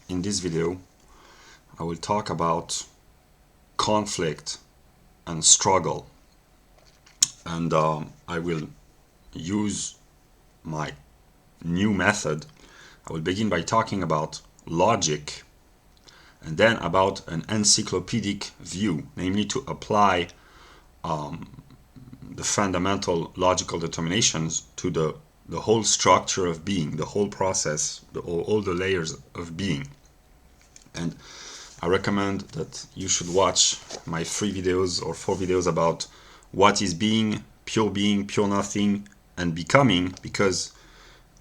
In this video, I will talk about conflict and struggle, and I will use my new method. I will begin by talking about logic, and then about an encyclopedic view, namely to apply the fundamental logical determinations to the whole structure of being, the whole process, all the layers of being. And I recommend that you should watch my 3 videos or 4 videos about what is being, pure nothing, and becoming, because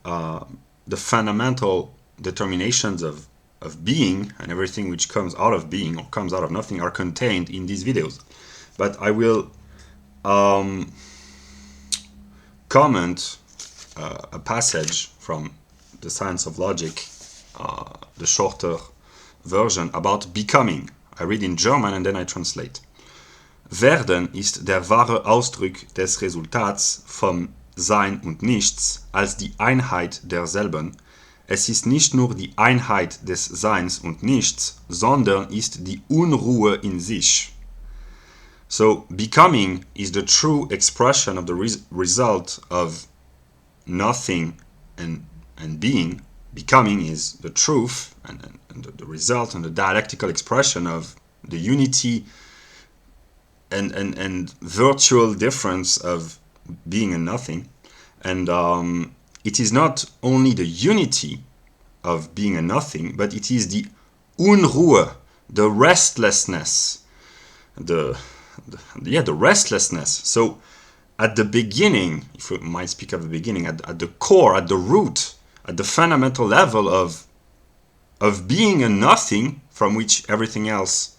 the fundamental determinations of being and everything which comes out of being or comes out of nothing are contained in these videos. But I will comment a passage from the Science of Logic, the shorter version, about becoming. I read in German and then I translate. Werden ist der wahre Ausdruck des Resultats vom Sein und Nichts als die Einheit derselben. Es ist nicht nur die Einheit des Seins und Nichts, sondern ist die Unruhe in sich. So, becoming is the true expression of the result of nothing and being. Becoming is the truth and the result and the dialectical expression of the unity and virtual difference of being and nothing. And it is not only the unity of being and nothing, but it is the Unruhe, the restlessness, the restlessness. So at the beginning, if we might speak of the beginning, at the core, at the root, at the fundamental level of being and nothing, from which everything else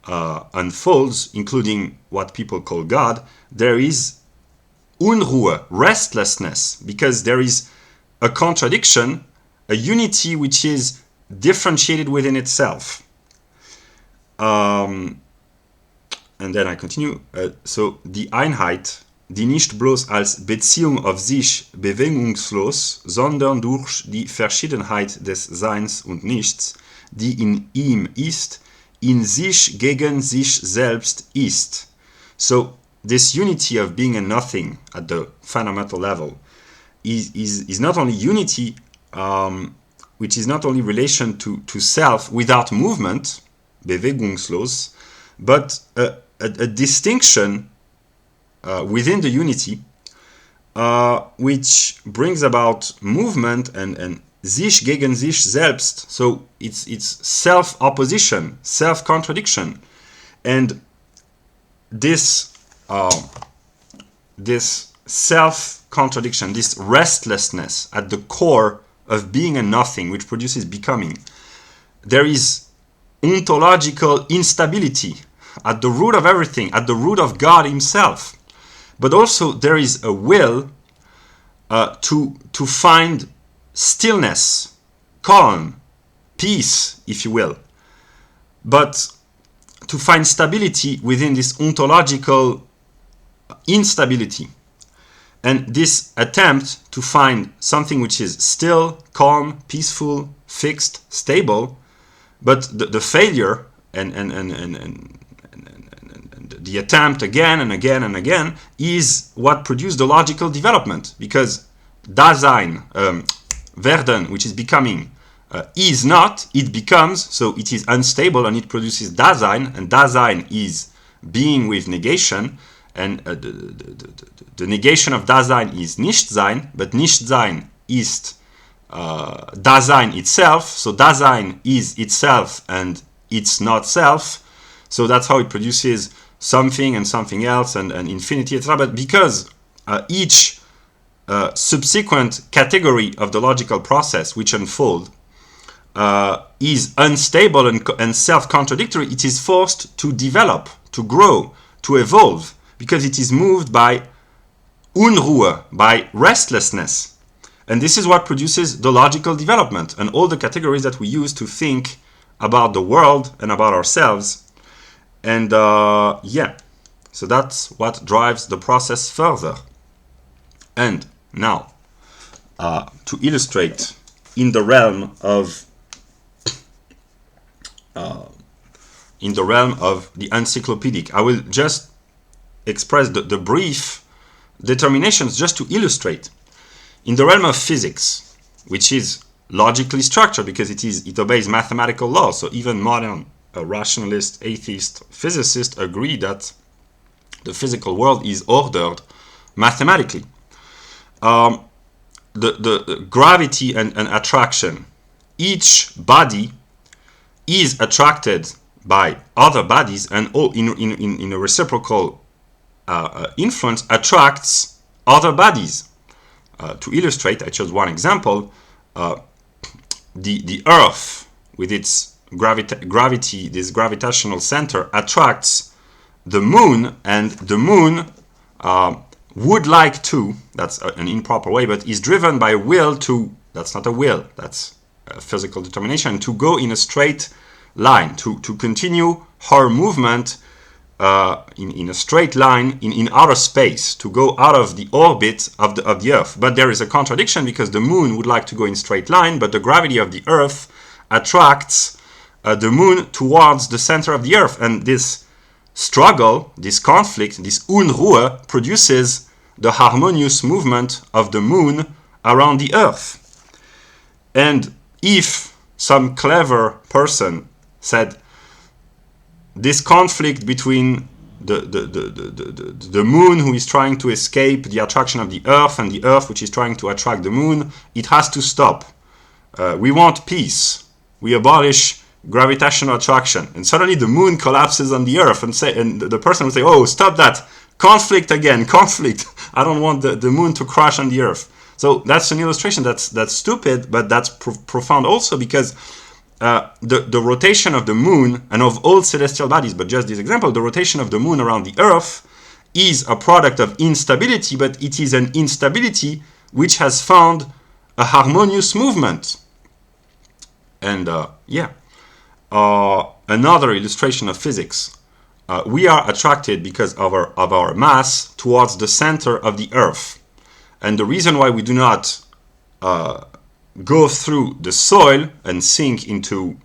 unfolds, including what people call God, there is Unruhe, restlessness, because there is a contradiction, a unity which is differentiated within itself. And then I continue. So die Einheit, die nicht bloß als Beziehung auf sich bewegungslos, sondern durch die Verschiedenheit des Seins und Nichts, die in ihm ist, in sich gegen sich selbst ist. So this unity of being and nothing at the fundamental level is not only unity, which is not only relation to self without movement, bewegungslos, but a distinction within the unity, which brings about movement and sich gegen sich selbst. So it's self-opposition, self-contradiction, and this self-contradiction, this restlessness at the core of being and nothing, which produces becoming. There is ontological instability at the root of everything, at the root of God himself. But also there is a will to find stillness, calm, peace, if you will, but to find stability within this ontological instability. And this attempt to find something which is still, calm, peaceful, fixed, stable, but the failure and the attempt again and again and again is what produced the logical development, because Dasein, werden, which is becoming, is not, it becomes, so it is unstable and it produces Dasein, and Dasein is being with negation, and the negation of Dasein is Nichtsein, but Nichtsein ist Dasein itself, so Dasein is itself and it's not self, so that's how it produces something and something else and infinity, etc. But because each subsequent category of the logical process which unfold is unstable and self-contradictory, it is forced to develop, to grow, to evolve, because it is moved by Unruhe, by restlessness. And this is what produces the logical development and all the categories that we use to think about the world and about ourselves. And so that's what drives the process further. And now, to illustrate in the realm of in the realm of the encyclopedic. I will just express the brief determinations just to illustrate. In the realm of physics, which is logically structured because it obeys mathematical laws, so even modern rationalist, atheist, physicists agree that the physical world is ordered mathematically. The gravity and attraction, each body is attracted by other bodies, and in a reciprocal influence attracts other bodies. To illustrate, I chose one example. The Earth, with its gravity, this gravitational center, attracts the Moon, and the Moon would like to, that's an improper way, but is driven by will to, that's not a will, that's a physical determination, to go in a straight line, to continue her movement in a straight line in outer space, to go out of the orbit of the Earth. But there is a contradiction because the Moon would like to go in straight line, but the gravity of the Earth attracts the Moon towards the center of the Earth. And this struggle, this conflict, this Unruhe produces the harmonious movement of the Moon around the Earth. And if some clever person said, this conflict between the Moon, who is trying to escape the attraction of the Earth, and the Earth, which is trying to attract the Moon, it has to stop. We want peace. We abolish gravitational attraction. And suddenly the Moon collapses on the Earth, and the person will say, oh, stop that. Conflict again, conflict. I don't want the Moon to crash on the Earth. So that's an illustration that's stupid, but that's profound also, because the rotation of the Moon, and of all celestial bodies, but just this example, the rotation of the Moon around the Earth is a product of instability, but it is an instability which has found a harmonious movement. And another illustration of physics. We are attracted because of our mass towards the center of the Earth. And the reason why we do not go through the soil and sink into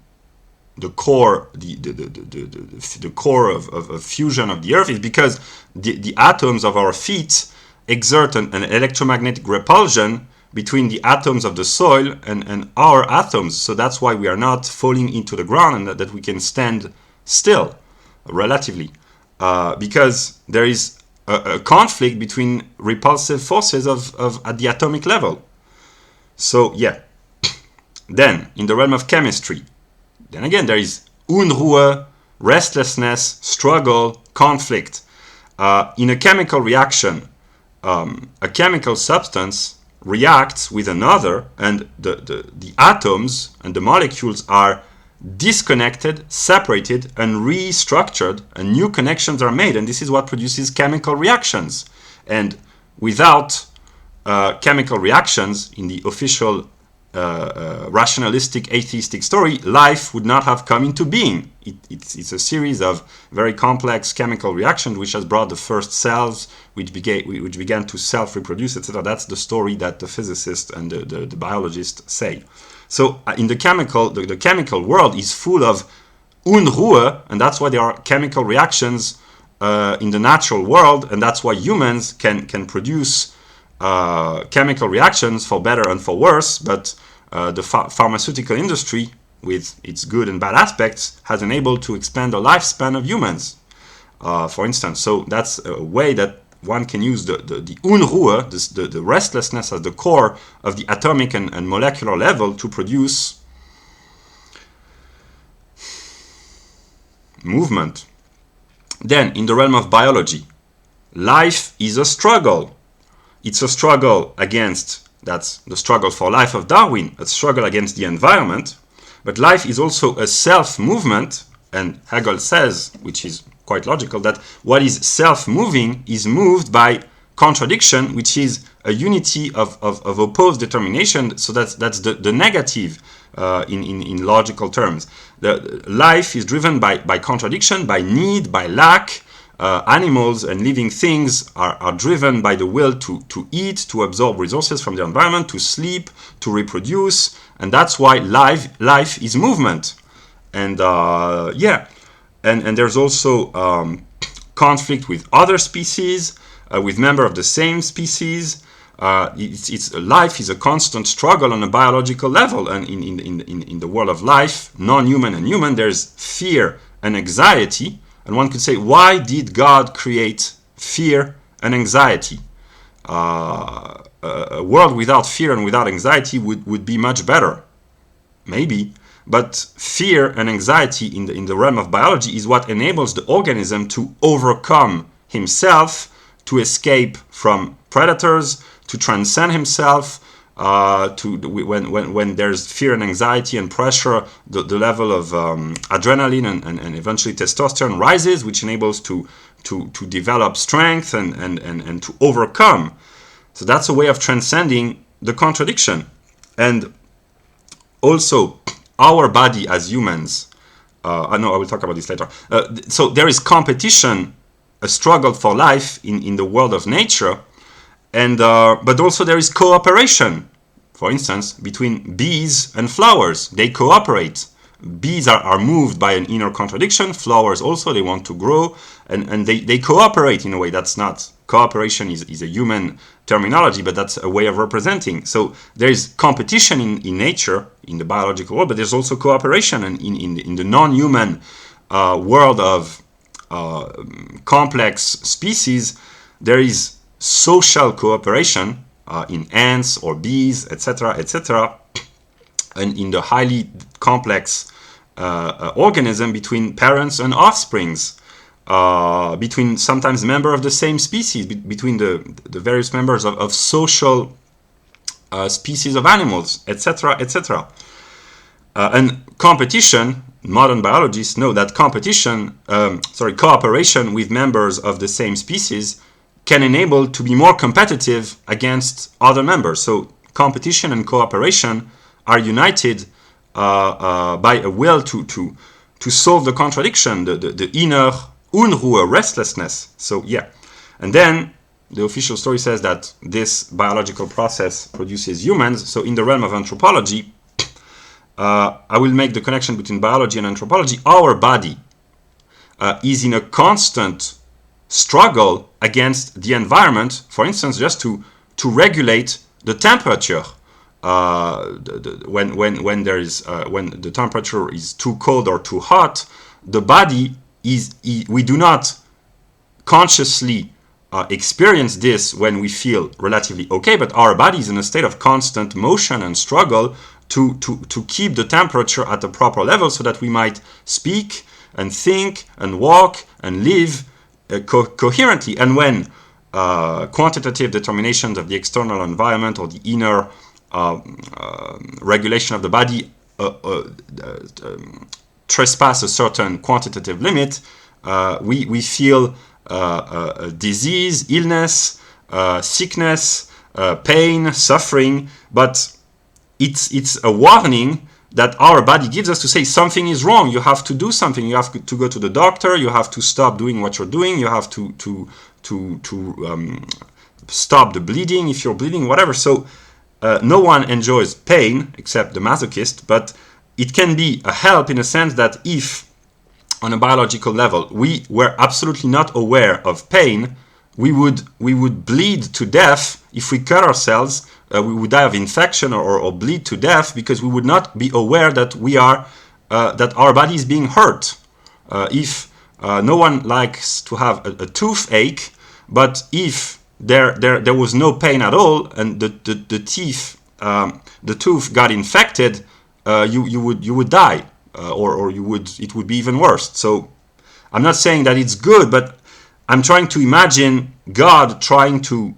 the core, the core of fusion of the Earth, is because the atoms of our feet exert an electromagnetic repulsion between the atoms of the soil and our atoms. So that's why we are not falling into the ground, and that we can stand still, relatively, because there is a conflict between repulsive forces at the atomic level. So yeah. Then in the realm of chemistry, then again there is Unruhe, restlessness, struggle, conflict. In a chemical reaction, a chemical substance reacts with another, and the atoms and the molecules are disconnected, separated, and restructured, and new connections are made, and this is what produces chemical reactions. And without chemical reactions, in the official rationalistic atheistic story, life would not have come into being. It's a series of very complex chemical reactions which has brought the first cells, which began to self-reproduce, etc. That's the story that the physicists and the biologists say. So in the chemical world is full of Unruhe, and that's why there are chemical reactions in the natural world, and that's why humans can produce chemical reactions for better and for worse, but the pharmaceutical industry, with its good and bad aspects, has been able to expand the lifespan of humans, for instance. So that's a way that one can use the Unruhe, the restlessness at the core of the atomic and molecular level, to produce movement. Then, in the realm of biology, life is a struggle. It's a struggle against, that's the struggle for life of Darwin, a struggle against the environment. But life is also a self-movement, and Hegel says, which is quite logical, that what is self-moving is moved by contradiction, which is a unity of opposed determination. So that's the negative in logical terms. The life is driven by contradiction, by need, by lack. Animals and living things are driven by the will to eat, to absorb resources from the environment, to sleep, to reproduce, and that's why life is movement. And yeah, and there's also conflict with other species, with members of the same species. Life is a constant struggle on a biological level, and in the world of life, non-human and human, there's fear and anxiety. And one could say, why did God create fear and anxiety? A world without fear and without anxiety would be much better, maybe. But fear and anxiety in the realm of biology is what enables the organism to overcome himself, to escape from predators, to transcend himself. When there's fear and anxiety and pressure, the level of adrenaline and eventually testosterone rises, which enables to develop strength and to overcome. So that's a way of transcending the contradiction. And also, our body as humans, I will talk about this later. So there is competition, a struggle for life in the world of nature, and but also there is cooperation. For instance, between bees and flowers, they cooperate. Bees are moved by an inner contradiction. Flowers also, they want to grow, and they cooperate in a way. That's not cooperation is a human terminology, but that's a way of representing. So there is competition in nature, in the biological world, but there's also cooperation in the non-human world of complex species. There is social cooperation in ants or bees, etc., etc., and in the highly complex organism between parents and offsprings, between sometimes members of the same species, between the various members of social species of animals, etc., etc. And competition, modern biologists know that cooperation with members of the same species can enable to be more competitive against other members. So competition and cooperation are united by a will to solve the contradiction, the inner Unruhe, restlessness. So yeah, and then the official story says that this biological process produces humans. So in the realm of anthropology, I will make the connection between biology and anthropology. Our body is in a constant struggle against the environment. For instance, just to regulate the temperature. When the temperature is too cold or too hot, the body we do not consciously experience this when we feel relatively okay, but our body is in a state of constant motion and struggle to keep the temperature at the proper level so that we might speak and think and walk and live coherently. And when quantitative determinations of the external environment or the inner regulation of the body trespass a certain quantitative limit, we feel disease, illness, sickness, pain, suffering, but it's a warning that our body gives us to say something is wrong. You have to do something. You have to go to the doctor. You have to stop doing what you're doing. You have to stop the bleeding if you're bleeding, whatever. So no one enjoys pain except the masochist, but it can be a help in a sense that if on a biological level we were absolutely not aware of pain, we would bleed to death. If we cut ourselves, we would die of infection or bleed to death because we would not be aware that that our body is being hurt. If no one likes to have a toothache, but if there was no pain at all and the tooth got infected, you would die, or it would be even worse. So I'm not saying that it's good, but I'm trying to imagine God trying to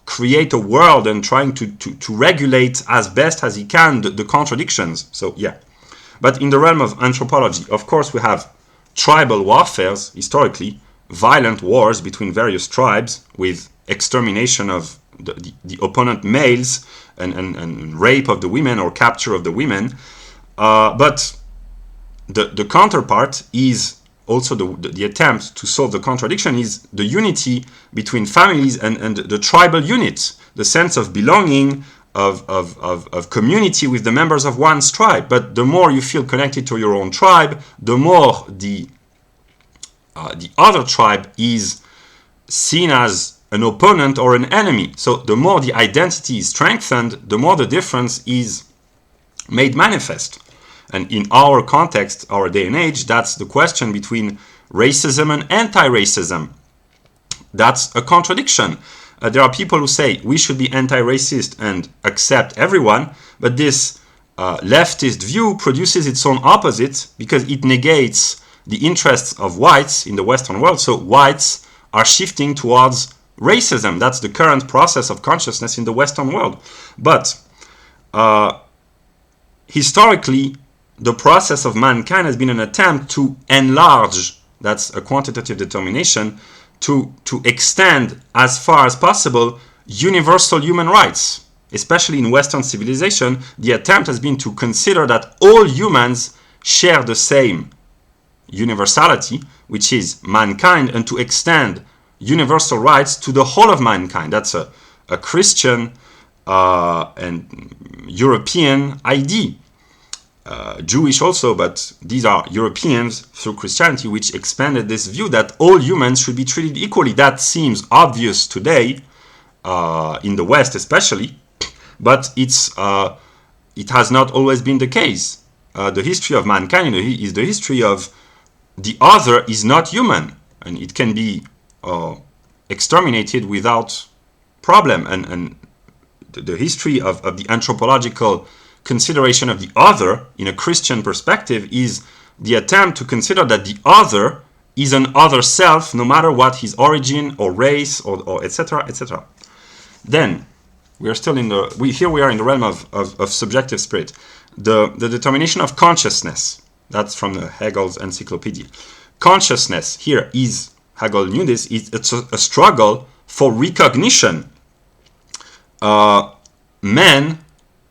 create a world and trying to regulate as best as he can the contradictions. So yeah. But in the realm of anthropology, of course, we have tribal warfares, historically, violent wars between various tribes with extermination of the opponent males and rape of the women or capture of the women. But the counterpart is also the attempt to solve the contradiction is the unity between families and the tribal units, the sense of belonging, of community with the members of one's tribe. But the more you feel connected to your own tribe, the more the other tribe is seen as an opponent or an enemy. So the more the identity is strengthened, the more the difference is made manifest. And in our context, our day and age, that's the question between racism and anti-racism. That's a contradiction. There are people who say we should be anti-racist and accept everyone, but this leftist view produces its own opposite because it negates the interests of whites in the Western world. So whites are shifting towards racism. That's the current process of consciousness in the Western world. But historically, the process of mankind has been an attempt to enlarge, that's a quantitative determination, to extend as far as possible universal human rights. Especially in Western civilization, the attempt has been to consider that all humans share the same universality, which is mankind, and to extend universal rights to the whole of mankind. That's a Christian and European idea. Jewish also, but these are Europeans through Christianity which expanded this view that all humans should be treated equally. That seems obvious today, in the West especially, but it has not always been the case. The history of mankind is the history of the other is not human, and it can be exterminated without problem. And the history of the anthropological consideration of the other in a Christian perspective is the attempt to consider that the other is an other self, no matter what his origin or race or etc. etc. Then we are still in the we are in the realm of subjective spirit. The determination of consciousness, that's from the Hegel's Encyclopedia. Consciousness here is, Hegel knew this, it's a struggle for recognition. Men,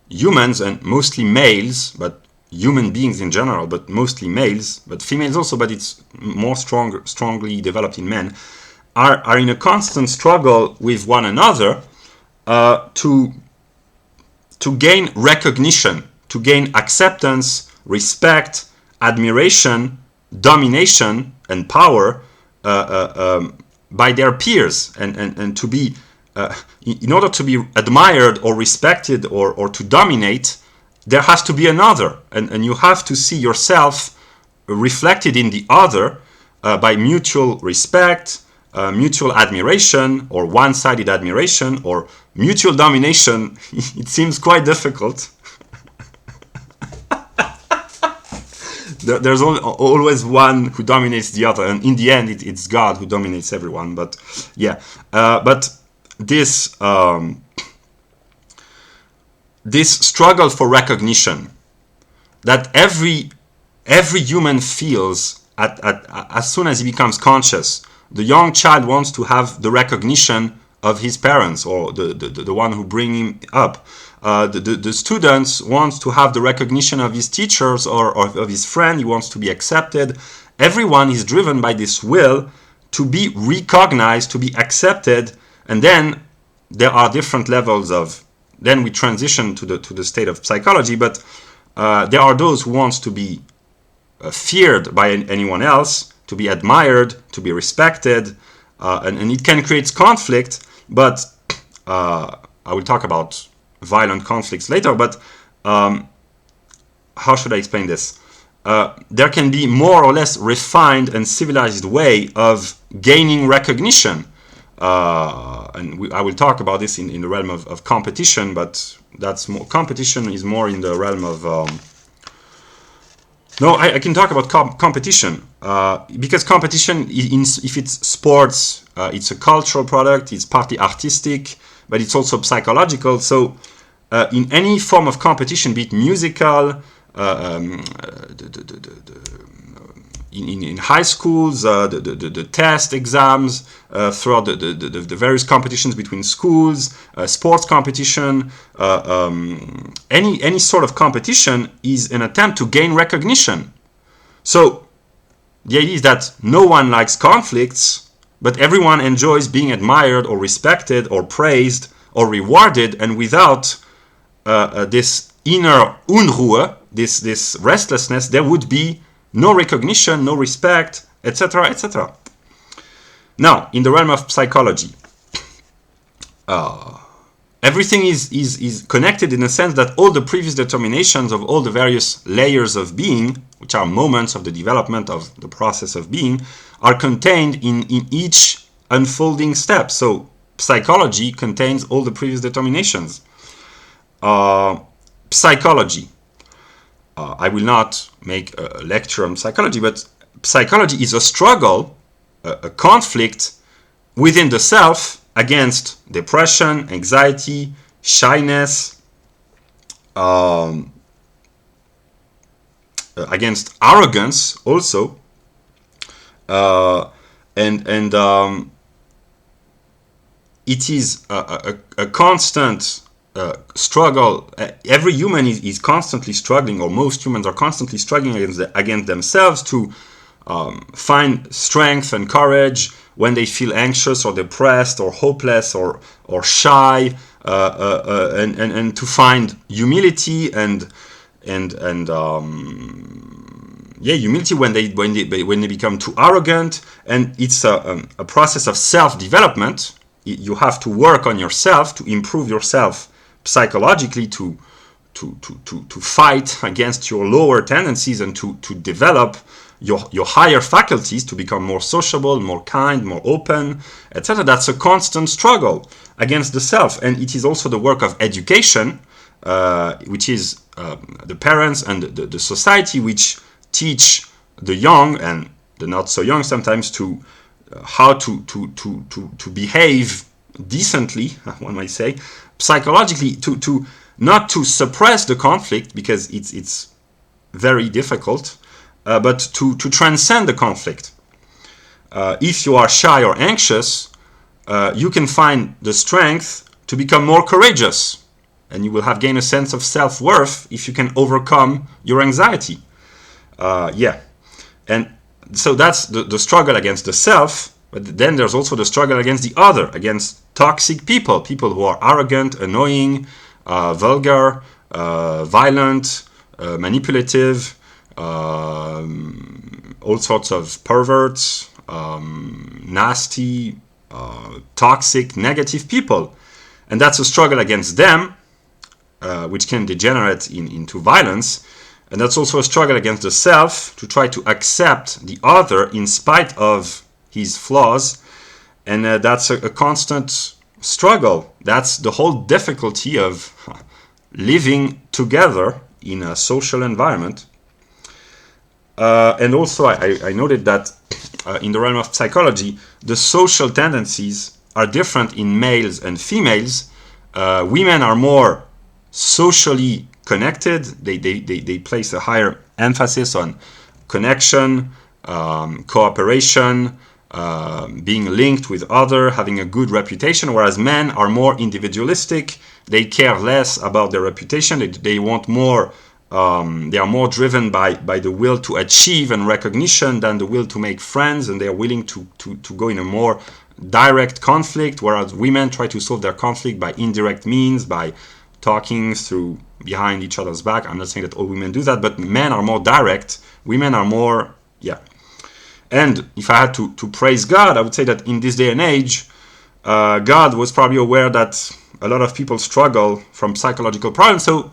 humans, and mostly males, but human beings in general, but mostly males, but females also, but it's more strongly developed in men, are in a constant struggle with one another to gain recognition, to gain acceptance, respect, admiration, domination, and power by their peers, and to be in order to be admired or respected or to dominate, there has to be another, and you have to see yourself reflected in the other by mutual respect, mutual admiration, or one-sided admiration, or mutual domination. It seems quite difficult. There's always one who dominates the other, and in the end it's God who dominates everyone. But yeah, but this struggle for recognition that every human feels as soon as he becomes conscious. The young child wants to have the recognition of his parents or the one who bring him up. The students wants to have the recognition of his teachers or of his friend. He wants to be accepted. Everyone is driven by this will to be recognized, to be accepted. And then there are different levels of, then we transition to the state of psychology, but there are those who wants to be feared by anyone else, to be admired, to be respected, and it can create conflict, but I will talk about violent conflicts later, but how should I explain this? There can be more or less refined and civilized way of gaining recognition. And I will talk about this in the realm of competition, but that's more, competition is more in the realm of no, I can talk about competition because competition, if it's sports, it's a cultural product, it's partly artistic, but it's also psychological. So in any form of competition, be it musical, in high schools, the test exams, throughout the various competitions between schools, sports competition, any sort of competition is an attempt to gain recognition. So the idea is that no one likes conflicts, but everyone enjoys being admired or respected or praised or rewarded, and without this inner Unruhe, this restlessness, there would be no recognition, no respect, etc., etc. Now, in the realm of psychology, everything is connected in the sense that all the previous determinations of all the various layers of being, which are moments of the development of the process of being, are contained in each unfolding step. So psychology contains all the previous determinations. Psychology. I will not make a lecture on psychology, but psychology is a struggle, a conflict within the self against depression, anxiety, shyness, against arrogance also, and it is a constant struggle. Every human is constantly struggling, or most humans are constantly struggling against themselves to find strength and courage when they feel anxious or depressed or hopeless or shy, and to find humility and humility when they become too arrogant. And it's a process of self-development. You have to work on yourself to improve yourself psychologically, to fight against your lower tendencies and to develop your higher faculties, to become more sociable, more kind, more open, etc. That's a constant struggle against the self. And it is also the work of education, which is the parents and the society, which teach the young and the not so young sometimes to how to behave decently, one might say, psychologically, to not to suppress the conflict, because it's very difficult, but to transcend the conflict. If you are shy or anxious, you can find the strength to become more courageous, and you will have gained a sense of self-worth if you can overcome your anxiety. And so that's the struggle against the self. But then there's also the struggle against the other, against toxic people who are arrogant, annoying, vulgar, violent, manipulative, all sorts of perverts, nasty, toxic, negative people. And that's a struggle against them, which can degenerate into violence. And that's also a struggle against the self, to try to accept the other in spite of his flaws. And that's a constant struggle. That's the whole difficulty of living together in a social environment. And also I noted that in the realm of psychology, the social tendencies are different in males and females. Women are more socially connected. They place a higher emphasis on connection, cooperation, being linked with others, having a good reputation, whereas men are more individualistic. They care less about their reputation. They want more. They are more driven by the will to achieve and recognition than the will to make friends, and they are willing to go in a more direct conflict, whereas women try to solve their conflict by indirect means, by talking through behind each other's back. I'm not saying that all women do that, but men are more direct. Women are more, And if I had to praise God, I would say that in this day and age, God was probably aware that a lot of people struggle from psychological problems, so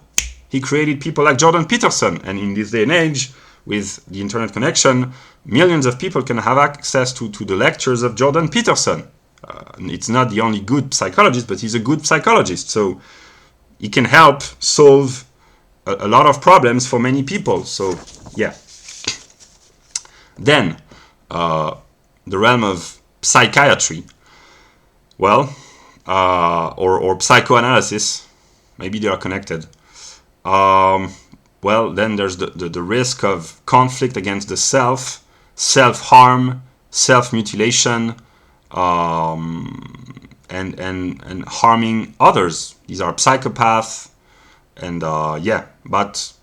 he created people like Jordan Peterson. And in this day and age, with the internet connection, millions of people can have access to the lectures of Jordan Peterson. It's not the only good psychologist, but he's a good psychologist. So he can help solve a lot of problems for many people. So, Then, the realm of psychiatry, or psychoanalysis, maybe they are connected. Then there's the risk of conflict against the self, self-harm, self-mutilation, and harming others. These are psychopaths, and but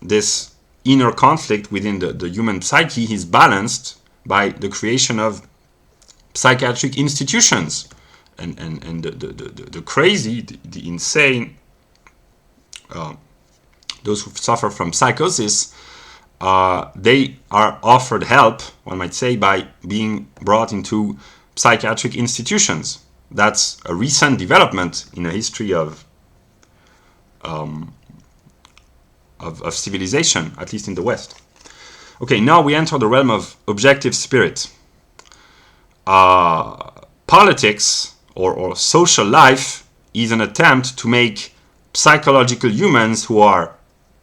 this inner conflict within the human psyche is balanced by the creation of psychiatric institutions, and the crazy, the insane those who suffer from psychosis, they are offered help, one might say, by being brought into psychiatric institutions. That's a recent development in the history of civilization, at least in the West. Okay, now we enter the realm of objective spirit. Politics or social life is an attempt to make psychological humans who are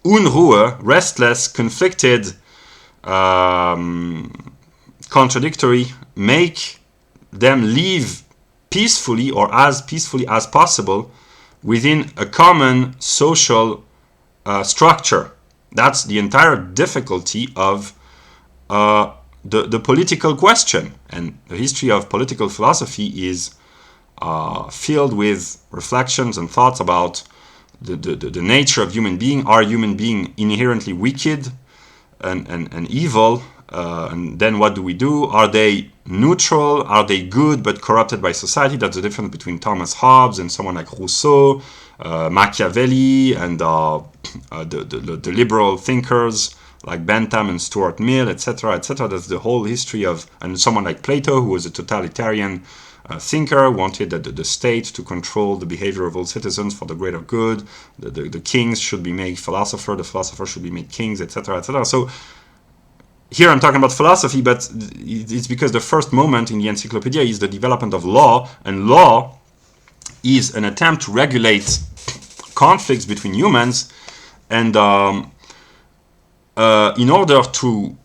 Unruhe, restless, conflicted, contradictory, make them live peacefully or as peacefully as possible within a common social structure. That's the entire difficulty of the political question. And the history of political philosophy is filled with reflections and thoughts about the nature of human being. Are human beings inherently wicked and evil? And then what do we do? Are they neutral? Are they good but corrupted by society? That's the difference between Thomas Hobbes and someone like Rousseau, Machiavelli, and the liberal thinkers like Bentham and Stuart Mill, etc., etc. That's the whole history of, and someone like Plato, who was a totalitarian thinker, wanted the state to control the behavior of all citizens for the greater good. The kings should be made philosophers, the philosophers should be made kings, etc., etc. So here I'm talking about philosophy, but it's because the first moment in the encyclopedia is the development of law, and law is an attempt to regulate conflicts between humans, and in order to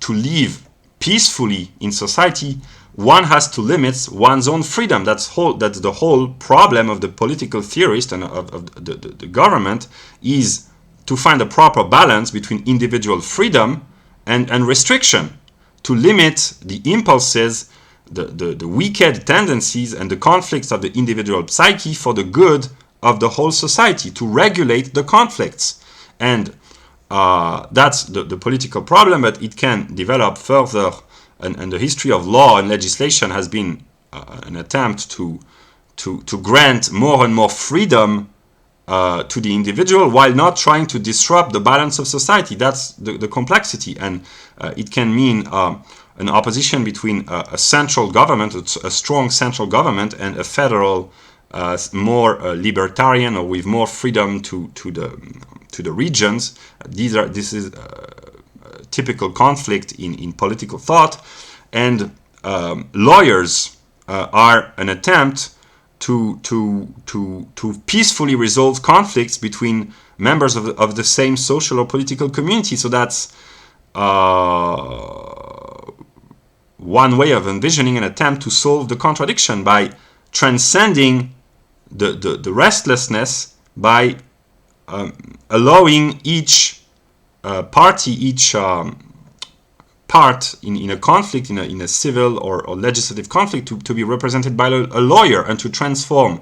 live peacefully in society, one has to limit one's own freedom. That's the whole problem of the political theorist and of the government, is to find a proper balance between individual freedom and restriction, to limit the impulses, the wicked tendencies and the conflicts of the individual psyche for the good of the whole society, to regulate the conflicts. And that's the political problem, but it can develop further. And the history of law and legislation has been an attempt to grant more and more freedom to the individual while not trying to disrupt the balance of society. That's the complexity, and it can mean an opposition between a central government, a strong central government, and a federal, more libertarian or with more freedom to the regions. This is typical conflict in political thought, and lawyers are an attempt to peacefully resolve conflicts between members of the same social or political community. So that's one way of envisioning an attempt to solve the contradiction by transcending the restlessness, by allowing each party, each part in a conflict, in a civil or legislative conflict, to be represented by a lawyer, and to transform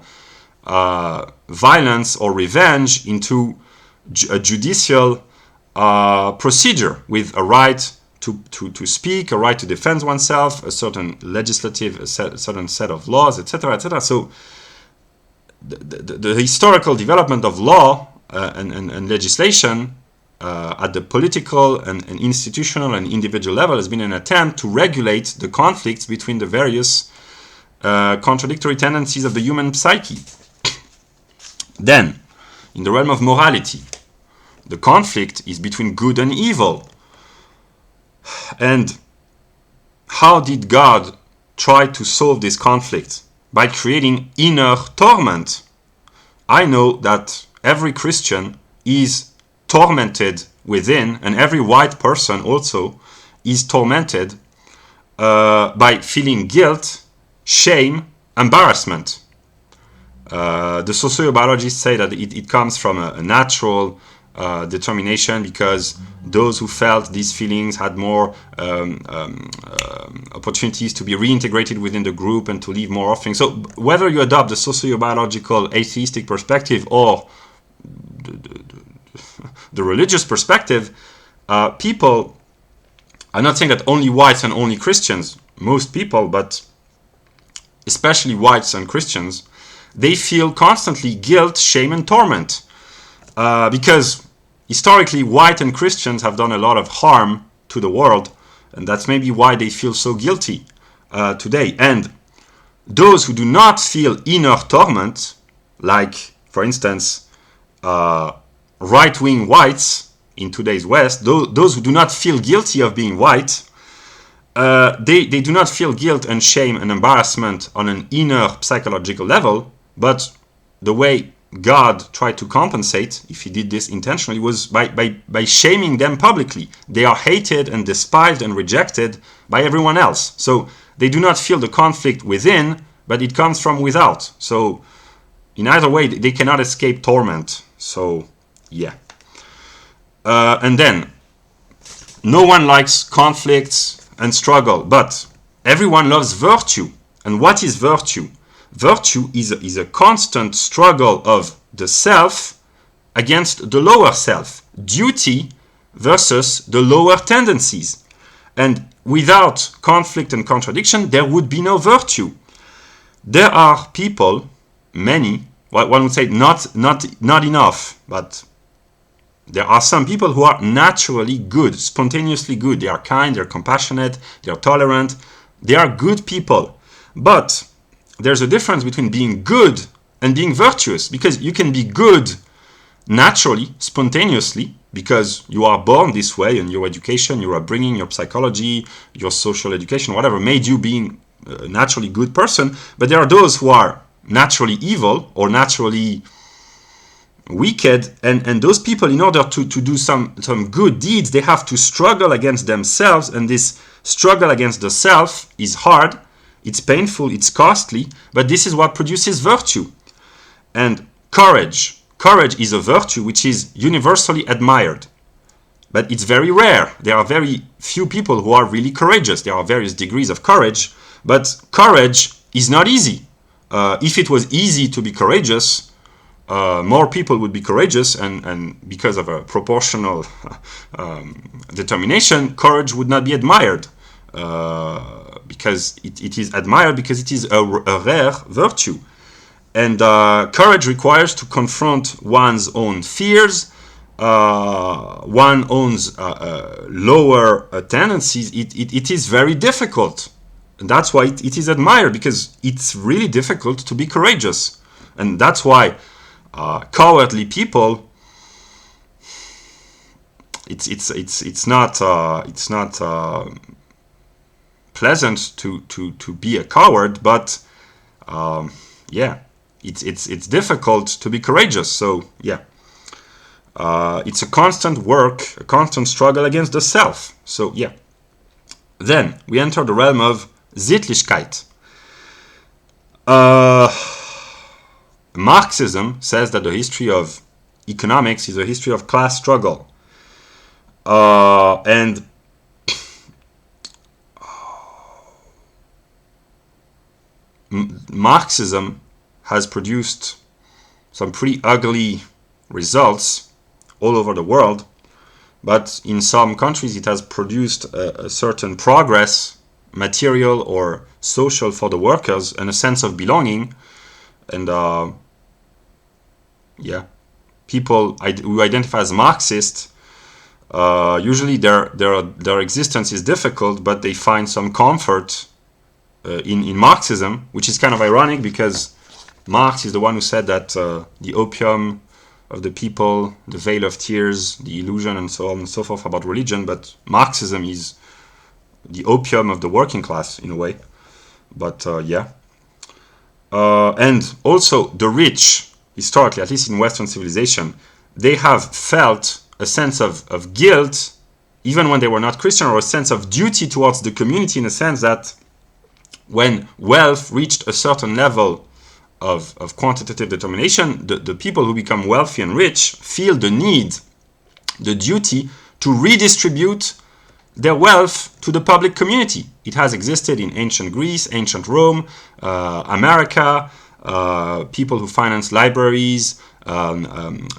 violence or revenge into a judicial procedure with a right to speak, a right to defend oneself, a certain legislative, a certain set of laws, etc., etc. So the historical development of law and legislation at the political and institutional and individual level has been an attempt to regulate the conflicts between the various contradictory tendencies of the human psyche. Then, in the realm of morality, the conflict is between good and evil. And how did God try to solve this conflict? By creating inner torment. I know that every Christian is tormented within, and every white person also is tormented by feeling guilt, shame, embarrassment. The sociobiologists say that it comes from a natural determination, because those who felt these feelings had more opportunities to be reintegrated within the group and to live more often. So whether you adopt the sociobiological atheistic perspective or the religious perspective, people, I'm not saying that only whites and only Christians, most people, but especially whites and Christians, they feel constantly guilt, shame, and torment. Because historically, white and Christians have done a lot of harm to the world, and that's maybe why they feel so guilty today. And those who do not feel inner torment, like, for instance, right-wing whites in today's West, those who do not feel guilty of being white, they do not feel guilt and shame and embarrassment on an inner psychological level, but the way God tried to compensate, if he did this intentionally, was by shaming them publicly. They are hated and despised and rejected by everyone else. So they do not feel the conflict within, but it comes from without. So in either way, they cannot escape torment. So yeah. And then, no one likes conflicts and struggle, but everyone loves virtue. And what is virtue? Virtue is a constant struggle of the self against the lower self. Duty versus the lower tendencies. And without conflict and contradiction, there would be no virtue. There are people, many, one would say not enough, but there are some people who are naturally good, spontaneously good. They are kind, they're compassionate, they're tolerant, they are good people. But there's a difference between being good and being virtuous, because you can be good naturally, spontaneously, because you are born this way, and your education, your upbringing, your psychology, your social education, whatever, made you being a naturally good person. But there are those who are naturally evil or naturally wicked, and those people, in order to do some good deeds, they have to struggle against themselves, and this struggle against the self is hard, it's painful, it's costly, but this is what produces virtue. And courage is a virtue which is universally admired, but it's very rare. There are very few people who are really courageous. There are various degrees of courage, but courage is not easy. If it was easy to be courageous, more people would be courageous, and because of a proportional determination, courage would not be admired, because it is admired because it is a rare virtue. And courage requires to confront one's own fears, one's own lower tendencies. It is very difficult. And that's why it is admired, because it's really difficult to be courageous. And that's why cowardly people, it's not pleasant to be a coward, but yeah, it's difficult to be courageous. So yeah, it's a constant work, a constant struggle against the self. So yeah, then we enter the realm of Sittlichkeit. Marxism says that the history of economics is a history of class struggle, and Marxism has produced some pretty ugly results all over the world, but in some countries it has produced a certain progress, material or social, for the workers, and a sense of belonging. And yeah, people who identify as Marxist, usually their existence is difficult, but they find some comfort in Marxism, which is kind of ironic, because Marx is the one who said that the opium of the people, the veil of tears, the illusion, and so on and so forth about religion, but Marxism is the opium of the working class in a way. But yeah. And also the rich, historically, at least in Western civilization, they have felt a sense of guilt, even when they were not Christian, or a sense of duty towards the community, in a sense that when wealth reached a certain level of quantitative determination, the people who become wealthy and rich feel the need, the duty to redistribute their wealth to the public community. It has existed in ancient Greece, ancient Rome, America, people who finance libraries,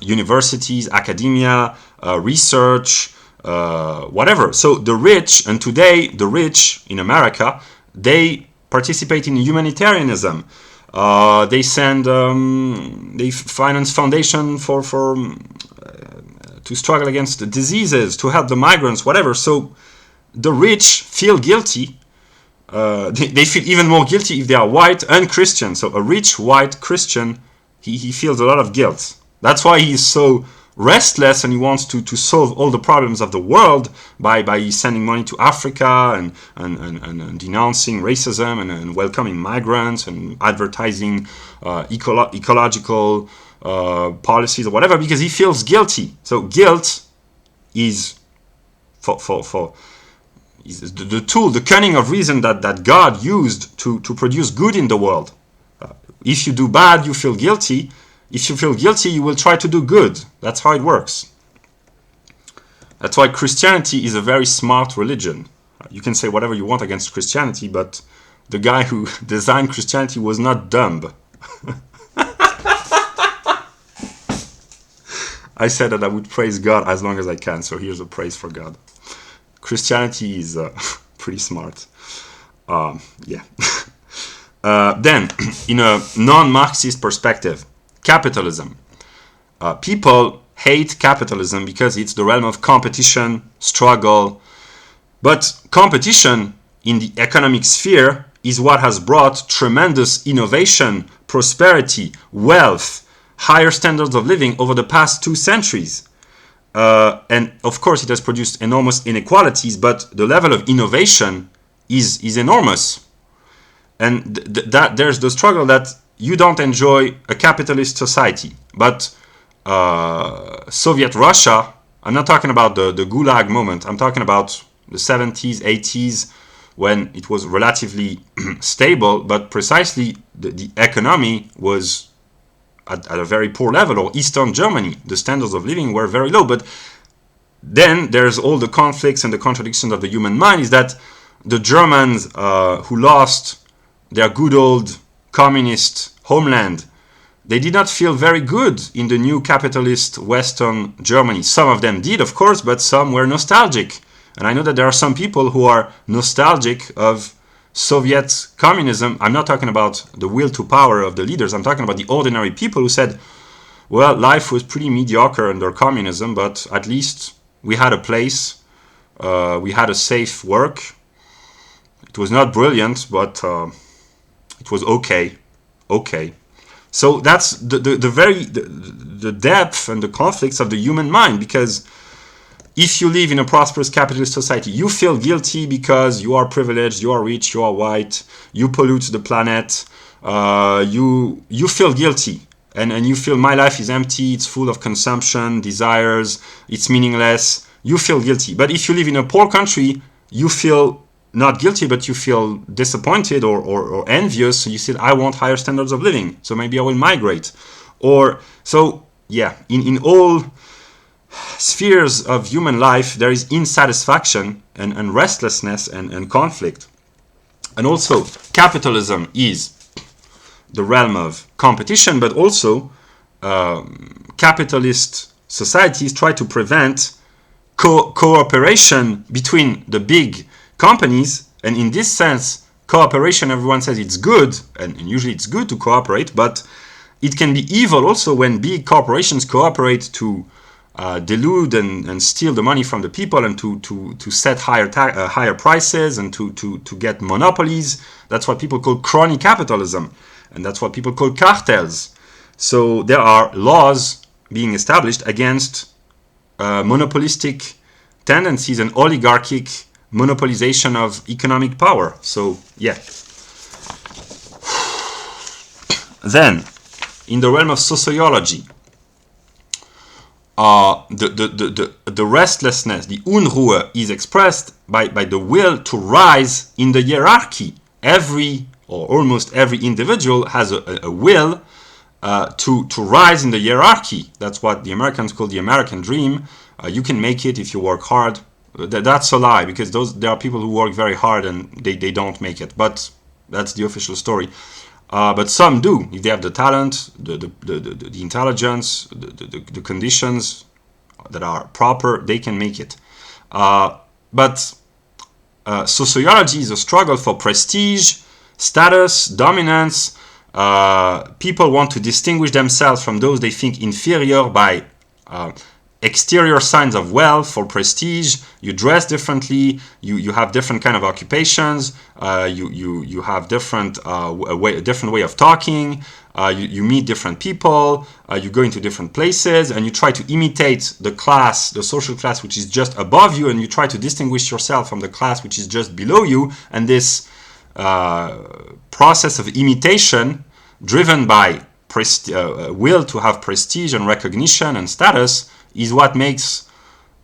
universities, academia, research, whatever. So the rich, and today the rich in America, they participate in humanitarianism. They send, they finance foundation to struggle against the diseases, to help the migrants, whatever. So the rich feel guilty. They feel even more guilty if they are white and Christian. So a rich white Christian, he feels a lot of guilt. That's why he's so restless, and he wants to solve all the problems of the world by sending money to Africa and denouncing racism and welcoming migrants and advertising ecological policies or whatever, because he feels guilty. So guilt is is the tool, the cunning of reason that God used to produce good in the world. If you do bad, you feel guilty. If you feel guilty, you will try to do good. That's how it works. That's why Christianity is a very smart religion. You can say whatever you want against Christianity, but the guy who designed Christianity was not dumb. I said that I would praise God as long as I can, so here's a praise for God. Christianity is pretty smart. Yeah. Then, in a non-Marxist perspective, capitalism. People hate capitalism because it's the realm of competition, struggle. But competition in the economic sphere is what has brought tremendous innovation, prosperity, wealth, higher standards of living over the past 2 centuries. And of course it has produced enormous inequalities, but the level of innovation is enormous. And that there's the struggle that you don't enjoy a capitalist society, but Soviet Russia, I'm not talking about the Gulag moment, I'm talking about the 70s, 80s, when it was relatively stable, but precisely the economy was at a very poor level, or Eastern Germany, the standards of living were very low. But then there's all the conflicts and the contradictions of the human mind, is that the Germans who lost their good old communist homeland, they did not feel very good in the new capitalist Western Germany. Some of them did, of course, but some were nostalgic. And I know that there are some people who are nostalgic of Soviet communism. I'm not talking about the will to power of the leaders. I'm talking about the ordinary people who said, well, life was pretty mediocre under communism, but at least we had a place, we had a safe work. It was not brilliant, but it was okay. So that's the depth and the conflicts of the human mind, because if you live in a prosperous capitalist society, you feel guilty because you are privileged, you are rich, you are white, you pollute the planet, you feel guilty, and you feel my life is empty, it's full of consumption, desires, it's meaningless, you feel guilty. But if you live in a poor country, you feel not guilty, but you feel disappointed or envious, so you say, I want higher standards of living, so maybe I will migrate. Or, so, yeah, in all spheres of human life, there is insatisfaction and restlessness and conflict. And also, capitalism is the realm of competition, but also capitalist societies try to prevent cooperation between the big companies. And in this sense, cooperation, everyone says it's good, and usually it's good to cooperate, but it can be evil also when big corporations cooperate to delude and steal the money from the people, and to set higher prices, and to get monopolies. That's what people call crony capitalism, and that's what people call cartels. So there are laws being established against monopolistic tendencies and oligarchic monopolization of economic power. So yeah. Then, in the realm of sociology, the restlessness, the Unruhe, is expressed by the will to rise in the hierarchy. Every, or almost every individual has a will to rise in the hierarchy. That's what the Americans call the American dream. You can make it if you work hard. That's a lie, because there are people who work very hard and they don't make it. But that's the official story. But some do. If they have the talent, the intelligence, the conditions that are proper, they can make it. But sociology is a struggle for prestige, status, dominance, People want to distinguish themselves from those they think inferior by exterior signs of wealth or prestige. You dress differently. You have different kind of occupations. You have different different way of talking. You meet different people. You go into different places, and you try to imitate the class, the social class, which is just above you, and you try to distinguish yourself from the class which is just below you. And this process of imitation, driven by will to have prestige and recognition and status, is what makes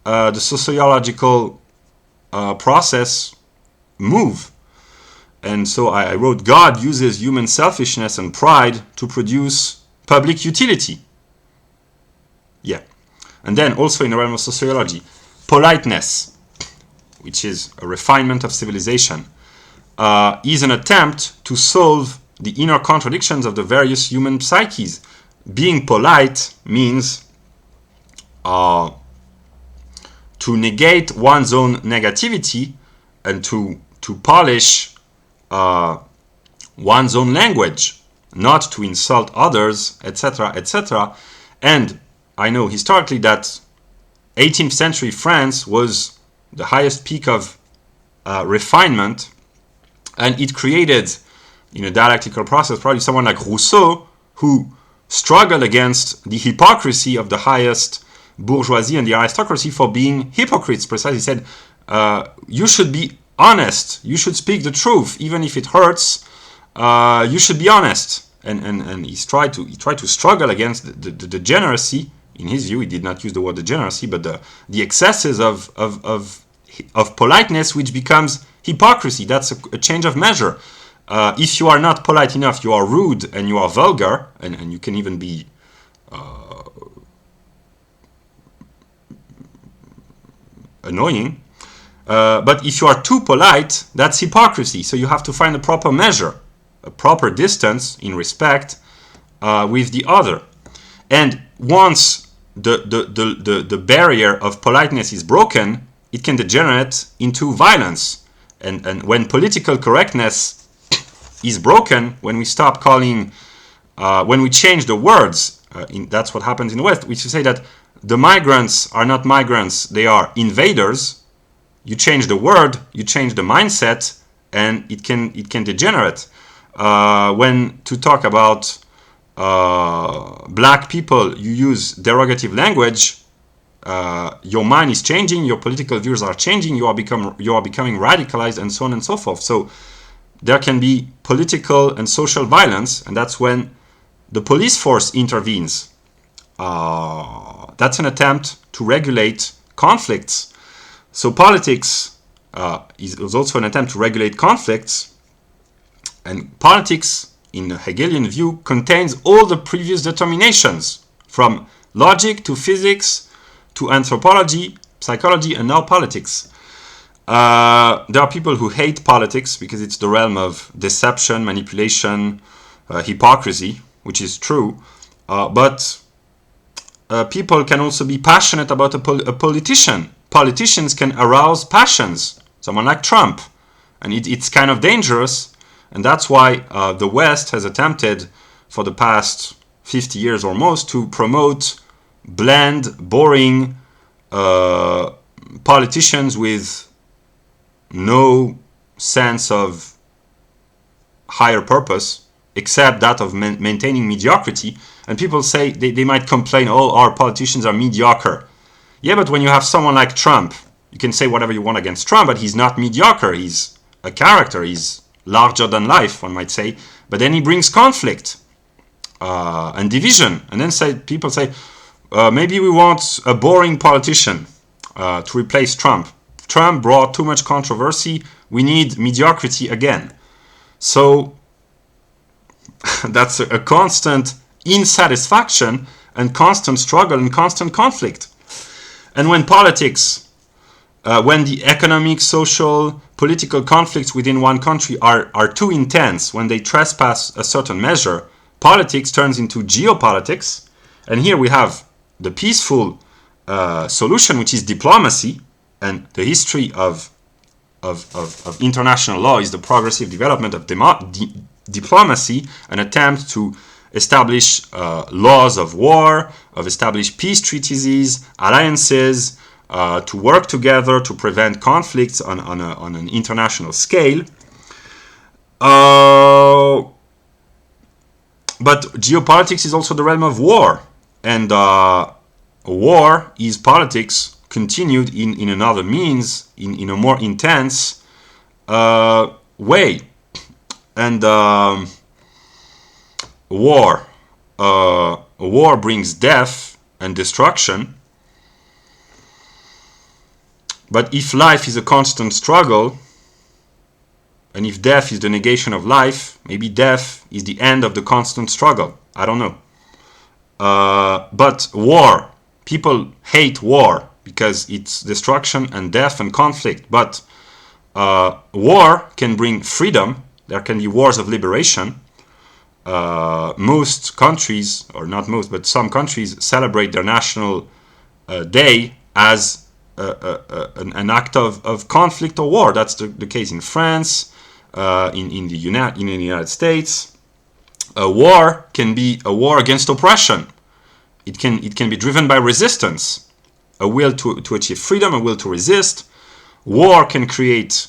the sociological process move. And so I wrote, God uses human selfishness and pride to produce public utility. Yeah. And then also in the realm of sociology, politeness, which is a refinement of civilization, is an attempt to solve the inner contradictions of the various human psyches. Being polite means to negate one's own negativity and to polish one's own language, not to insult others, etc., etc. And I know historically that 18th century France was the highest peak of refinement, and it created, in a dialectical process, probably someone like Rousseau, who struggled against the hypocrisy of the highest bourgeoisie and the aristocracy for being hypocrites. Precisely, he said, you should be honest. You should speak the truth, even if it hurts. You should be honest. And he tried to struggle against the degeneracy. In his view, he did not use the word degeneracy, but the excesses of politeness, which becomes hypocrisy. That's a change of measure. If you are not polite enough, you are rude and you are vulgar, and you can even be annoying. But if you are too polite, that's hypocrisy. So you have to find a proper measure, a proper distance in respect with the other. And once the barrier of politeness is broken, it can degenerate into violence. And when political correctness is broken, when we stop calling, when we change the words, that's what happens in the West, which is to say that the migrants are not migrants, they are invaders. You change the word, you change the mindset, and it can degenerate. When to talk about black people, you use derogative language. Your mind is changing, your political views are changing, you are becoming radicalized, and so on and so forth. So there can be political and social violence, and that's when the police force intervenes. That's an attempt to regulate conflicts. So politics is also an attempt to regulate conflicts, and politics, in the Hegelian view, contains all the previous determinations, from logic to physics to anthropology, psychology, and now politics. There are people who hate politics because it's the realm of deception, manipulation, hypocrisy, which is true. But people can also be passionate about a politician. Politicians can arouse passions, someone like Trump. And it's kind of dangerous. And that's why the West has attempted for the past 50 years or most to promote bland, boring politicians with no sense of higher purpose except that of maintaining mediocrity. And people say, they might complain, oh, our politicians are mediocre. Yeah, but when you have someone like Trump, you can say whatever you want against Trump, but he's not mediocre. He's a character. He's larger than life, one might say. But then he brings conflict and division. And then people say, maybe we want a boring politician to replace Trump. Trump brought too much controversy. We need mediocrity again. So that's a constant insatisfaction and constant struggle and constant conflict. And when politics, when the economic, social, political conflicts within one country are too intense, when they trespass a certain measure, politics turns into geopolitics. And here we have the peaceful solution, which is diplomacy. And the history of international law is the progressive development of diplomacy, an attempt to establish laws of war, of establish peace treaties, alliances, to work together to prevent conflicts on an international scale. But geopolitics is also the realm of war, and war is politics continued in another means, in a more intense way. And war brings death and destruction. But if life is a constant struggle, and if death is the negation of life, maybe death is the end of the constant struggle. I don't know. But war, people hate war because it's destruction and death and conflict. But war can bring freedom. There can be wars of liberation. Most countries, or not most, but some countries celebrate their national day as an act of conflict or war. That's the case in France, in the United States. A war can be a war against oppression. It can be driven by resistance, a will to achieve freedom, a will to resist. War can create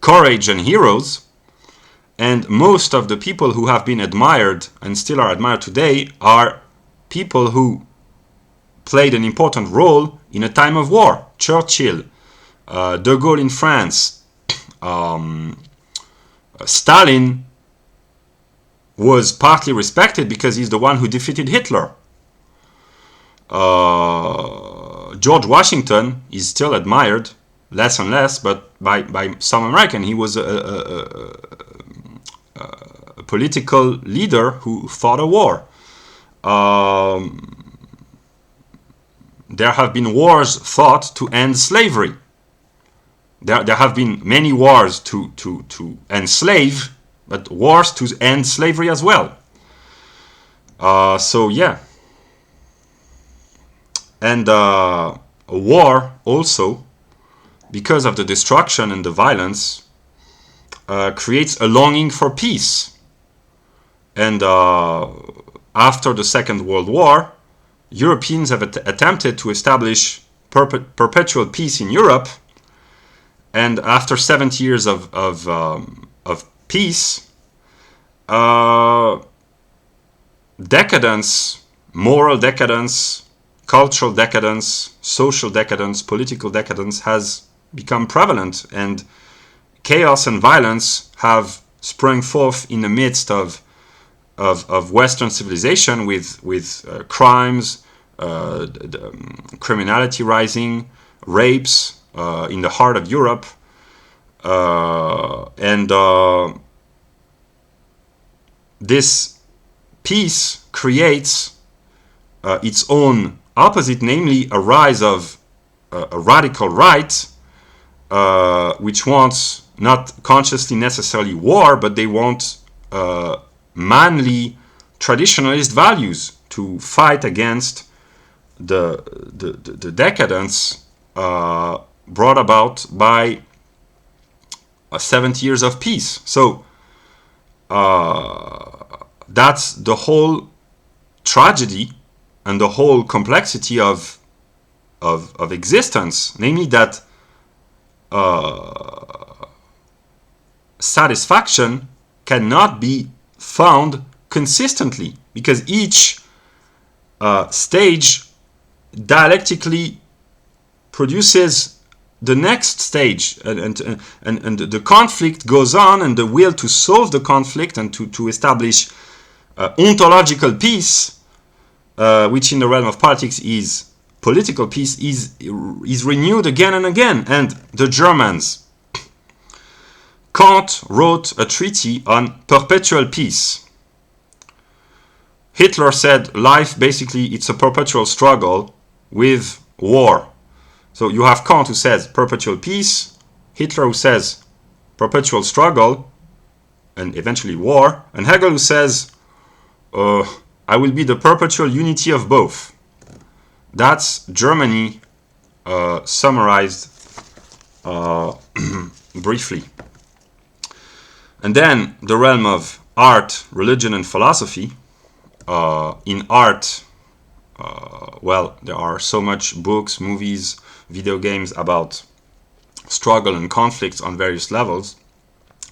courage and heroes. And most of the people who have been admired and still are admired today are people who played an important role in a time of war. Churchill, De Gaulle in France, Stalin was partly respected because he's the one who defeated Hitler. George Washington is still admired, less and less, but by some American. He was a political leader who fought a war. There have been wars fought to end slavery. There have been many wars to enslave, but wars to end slavery as well. So yeah. And a war also, because of the destruction and the violence, creates a longing for peace. And after the Second World War, Europeans have attempted to establish perpetual peace in Europe. And after 70 years of peace, decadence, moral decadence, cultural decadence, social decadence, political decadence has become prevalent, and chaos and violence have sprung forth in the midst of Western civilization, with crimes, criminality rising, rapes in the heart of Europe, and this peace creates its own opposite, namely a rise of a radical right, which wants not consciously necessarily war, but they want manly traditionalist values to fight against the decadence brought about by 70 years of peace. So that's the whole tragedy and the whole complexity of existence, namely that satisfaction cannot be found consistently, because each stage dialectically produces the next stage, and the conflict goes on, and the will to solve the conflict and to establish ontological peace, which in the realm of politics is political peace, is renewed again and again. And the Germans, Kant wrote a treatise on perpetual peace. Hitler said life, basically, it's a perpetual struggle with war. So you have Kant who says perpetual peace, Hitler who says perpetual struggle, and eventually war, and Hegel who says, I will be the perpetual unity of both. That's Germany summarized briefly. And then the realm of art, religion, and philosophy. In art, well, there are so much books, movies, video games about struggle and conflicts on various levels.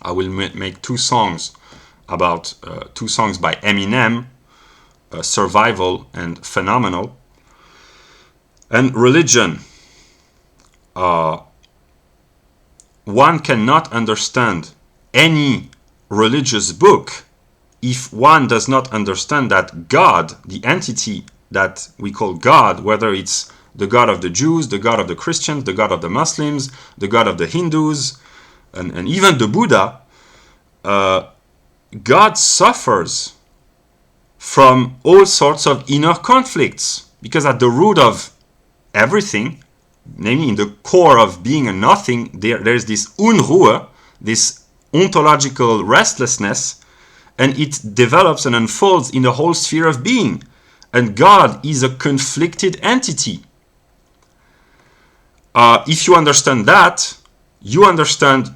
I will make two songs by Eminem, Survival and Phenomenal. And religion. One cannot understand any religious book if one does not understand that God, the entity that we call God, whether it's the God of the Jews, the God of the Christians, the God of the Muslims, the God of the Hindus, and even the Buddha, God suffers from all sorts of inner conflicts, because at the root of everything, namely in the core of being a nothing, there's this Unruhe, this ontological restlessness, and it develops and unfolds in the whole sphere of being. And God is a conflicted entity. If you understand that, you understand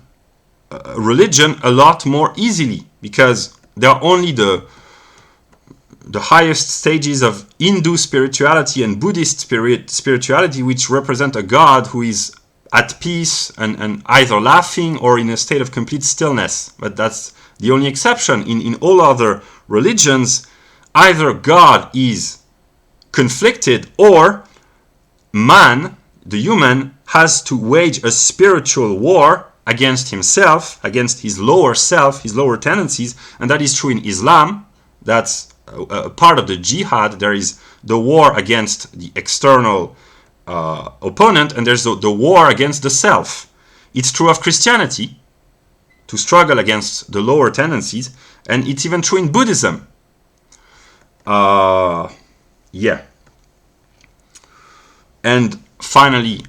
religion a lot more easily, because there are only the highest stages of Hindu spirituality and Buddhist spirituality, which represent a God who is at peace and either laughing or in a state of complete stillness. But that's the only exception. In all other religions, either God is conflicted or man, the human, has to wage a spiritual war against himself, against his lower self, his lower tendencies. And that is true in Islam. That's a part of the jihad. There is the war against the external opponent, and there's the war against the self. It's true of Christianity, to struggle against the lower tendencies, and it's even true in Buddhism. Yeah. And finally,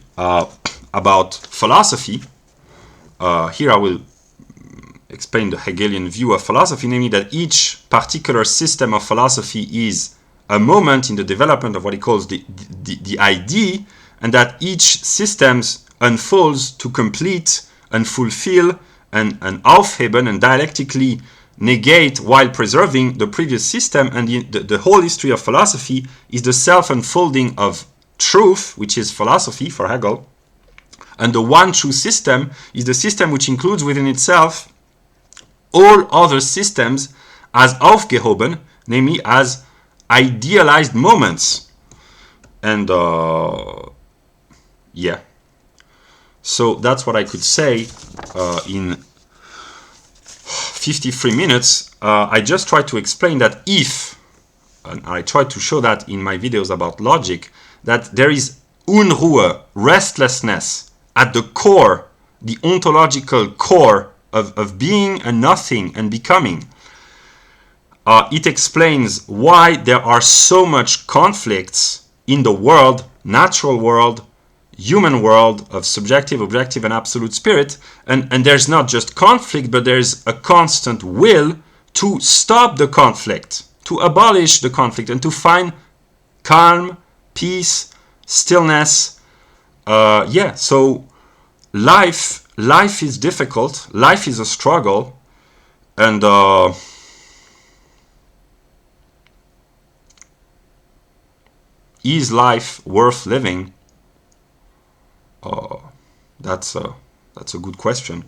about philosophy, here I will explain the Hegelian view of philosophy, namely that each particular system of philosophy is a moment in the development of what he calls the idea, and that each system unfolds to complete and fulfill and aufheben and dialectically negate while preserving the previous system. And the whole history of philosophy is the self-unfolding of truth, which is philosophy for Hegel. And the one true system is the system which includes within itself all other systems as aufgehoben, namely as idealized moments. And yeah. So that's what I could say in 53 minutes. I just tried to explain that if, and I tried to show that in my videos about logic, that there is Unruhe, restlessness, at the core, the ontological core of being and nothing and becoming. It explains why there are so much conflicts in the world, natural world, human world of subjective, objective, and absolute spirit. And there's not just conflict, but there's a constant will to stop the conflict, to abolish the conflict, and to find calm, peace, stillness. Yeah, so life is difficult, life is a struggle, and is life worth living? That's a good question.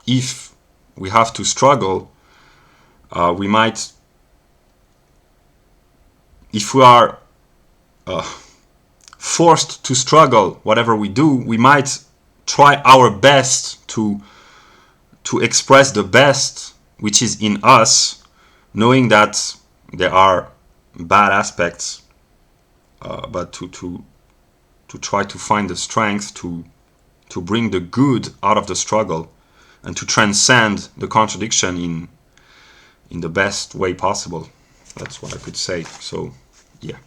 If we have to struggle, we might, if we are forced to struggle, whatever we do, we might try our best to express the best which is in us, knowing that there are bad aspects, but to try to find the strength to bring the good out of the struggle and to transcend the contradiction in the best way possible. That's what I could say. So, yeah.